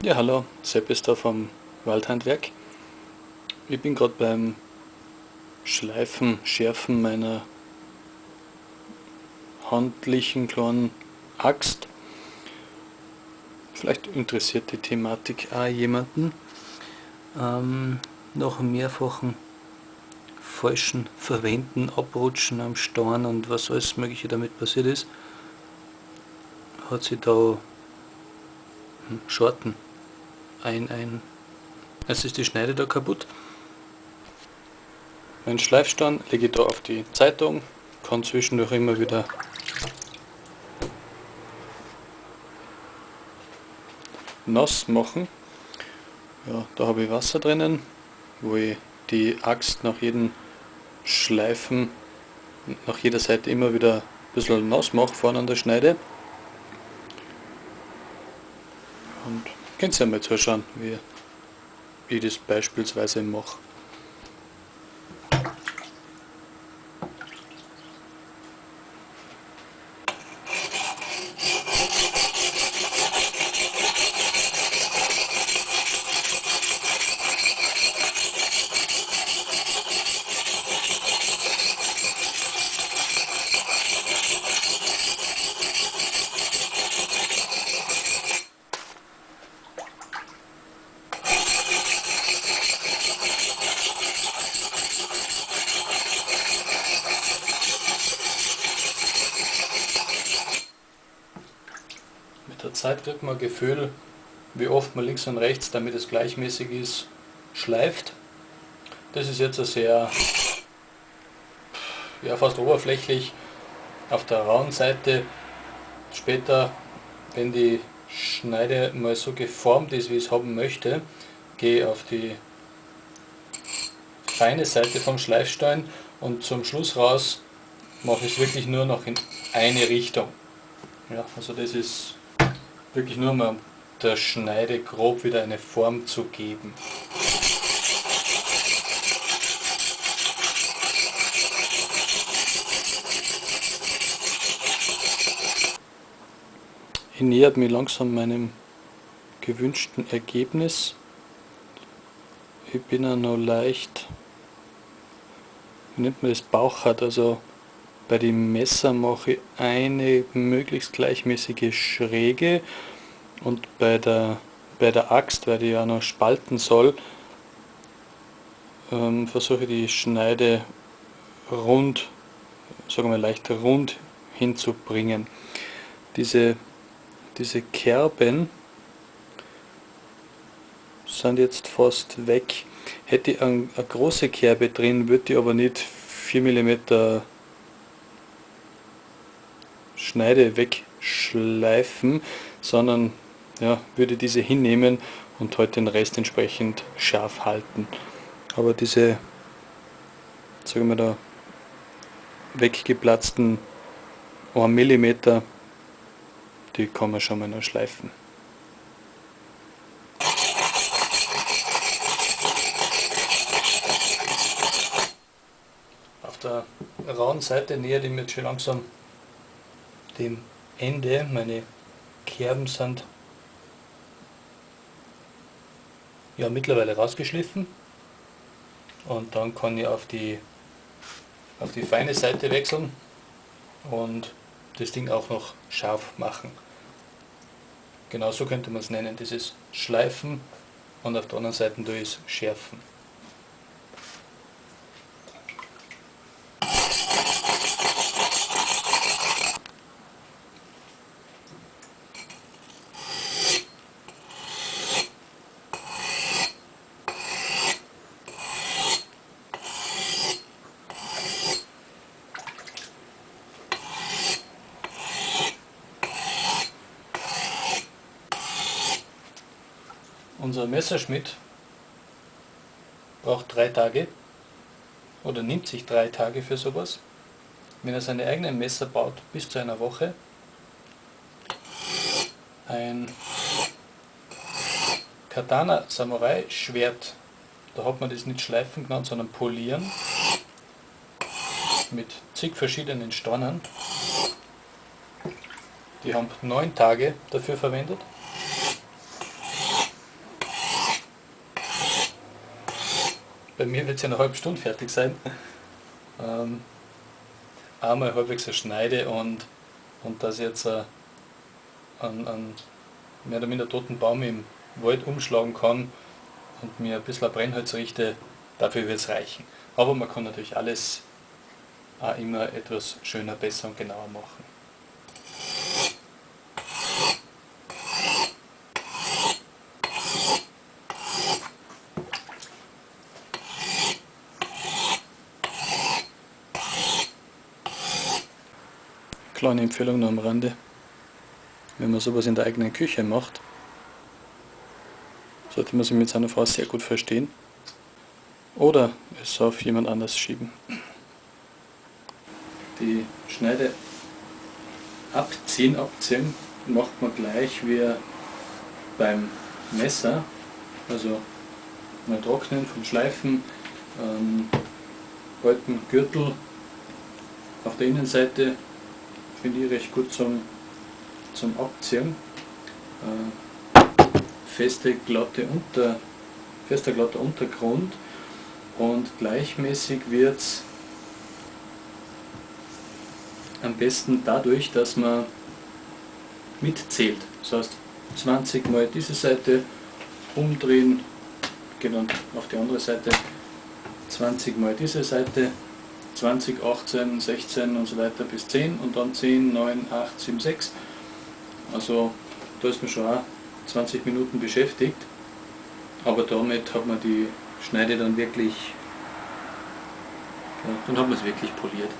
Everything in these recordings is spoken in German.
Ja, hallo, Sepp ist da vom Waldhandwerk. Ich bin gerade beim Schleifen, Schärfen meiner handlichen kleinen Axt. Vielleicht interessiert die Thematik auch jemanden. Nach einem mehrfachen falschen Verwenden, Abrutschen am Stein und was alles Mögliche damit passiert ist, hat sich da Schorten es ist die Schneide da kaputt. Mein Schleifstein lege ich da auf die Zeitung, kann zwischendurch immer wieder nass machen. Ja, da habe ich Wasser drinnen, wo ich die Axt nach jedem Schleifen, nach jeder Seite immer wieder ein bisschen nass mache vorne an der Schneide. Und könnt ihr ja mal zuschauen, wie ich das beispielsweise mache. Mit der Zeit kriegt man ein Gefühl, wie oft man links und rechts, damit es gleichmäßig ist, schleift. Das ist jetzt ein sehr, ja, fast oberflächlich auf der rauen Seite. Später, wenn die Schneide mal so geformt ist, wie ich es haben möchte, gehe ich auf die feine Seite vom Schleifstein und zum Schluss raus mache ich es wirklich nur noch in eine Richtung. Ja, also das ist wirklich nur mal, um der Schneide grob wieder eine Form zu geben. Ich nähert mich langsam meinem gewünschten Ergebnis. Ich bin ja noch leicht, wie nennt man das, Bauchert, also bei dem Messer mache ich eine möglichst gleichmäßige Schräge und bei der Axt, weil die ja noch spalten soll, versuche ich die Schneide rund, sagen wir leicht rund hinzubringen. Diese Kerben sind jetzt fast weg. Hätte ich eine große Kerbe drin, würde ich aber nicht 4 mm Schneide wegschleifen, sondern ja, würde diese hinnehmen und halt den Rest entsprechend scharf halten. Aber diese, sagen wir da, weggeplatzten 1 mm, die kann man schon mal noch schleifen. Auf der rauen Seite nähert ich mir jetzt schon langsam dem Ende. Meine Kerben sind ja mittlerweile rausgeschliffen und dann kann ich auf die feine Seite wechseln und das Ding auch noch scharf machen. Genauso könnte man es nennen, dieses Schleifen, und auf der anderen Seite tue ich es schärfen. Unser Messerschmidt braucht 3 Tage oder nimmt sich 3 Tage für sowas. Wenn er seine eigenen Messer baut, bis zu einer Woche. Ein Katana Samurai Schwert, da hat man das nicht schleifen genannt, sondern polieren, mit zig verschiedenen Steinen. Die haben 9 Tage dafür verwendet. bei mir wird es ja eine halbe Stunde fertig sein. Einmal halbwegs so schneide und dass ich jetzt einen mehr oder minder toten Baum im Wald umschlagen kann und mir ein bisschen ein Brennholz richte, dafür wird es reichen. Aber man kann natürlich alles auch immer etwas schöner, besser und genauer machen. Kleine Empfehlung noch am Rande: Wenn man sowas in der eigenen Küche macht, sollte man sich mit seiner Frau sehr gut verstehen oder es auf jemand anders schieben. Die Schneide abziehen macht man gleich wie beim Messer, also mal trocknen, vom Schleifen, alten Gürtel auf der Innenseite finde ich recht gut zum Abziehen. Fester glatter Untergrund und gleichmäßig wird es am besten dadurch, dass man mitzählt. Das heißt 20 mal diese Seite umdrehen, geht dann auf die andere Seite, 20 mal diese Seite, 20, 18, 16 und so weiter bis 10 und dann 10, 9, 8, 7, 6. Also da ist man schon auch 20 Minuten beschäftigt, aber damit hat man die Schneide dann wirklich, ja, dann hat man es wirklich poliert.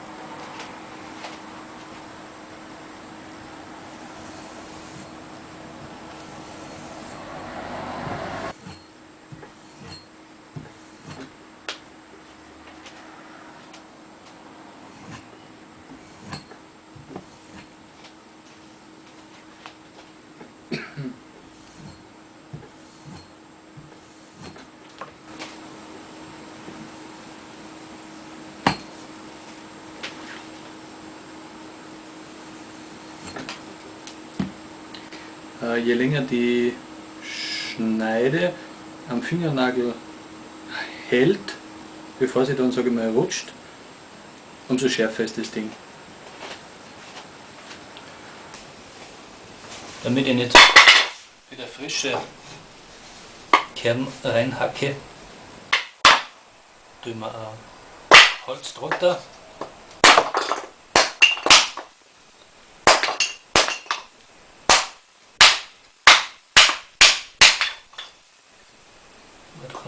Je länger die Schneide am Fingernagel hält, bevor sie dann, sage ich mal, rutscht, umso schärfer ist das Ding. Damit ich nicht wieder frische Kern reinhacke, tue ich mir Holz drunter.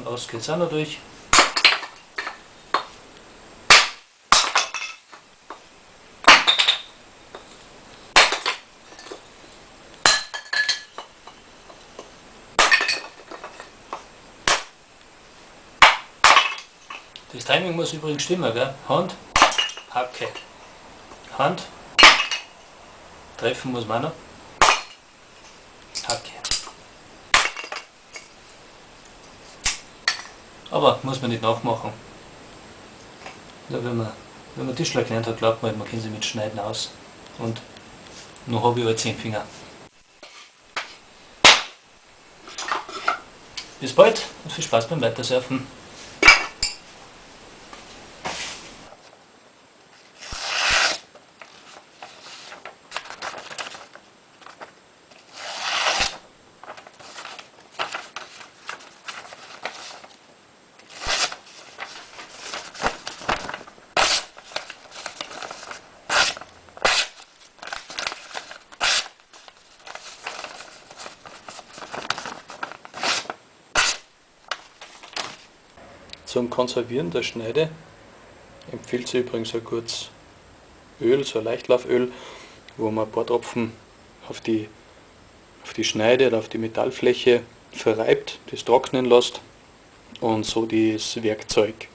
Aus geht es auch noch durch. Das Timing muss übrigens stimmen, gell? Hand, Hacke, Hand, treffen muss man noch, Hacke. Aber muss man nicht nachmachen. Ja, wenn man Tischler gelernt hat, glaubt man kennt sich mit Schneiden aus. Und noch habe ich aber 10 Finger. Bis bald und viel Spaß beim Weitersurfen. Zum Konservieren der Schneide empfiehlt sich übrigens ein gutes Öl, so ein Leichtlauföl, wo man ein paar Tropfen auf die Schneide oder auf die Metallfläche verreibt, das trocknen lässt und so das Werkzeug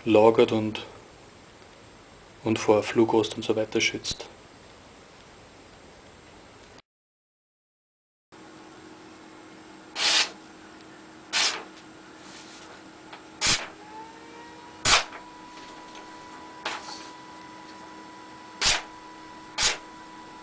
lagert und vor Flugrost und so weiter schützt.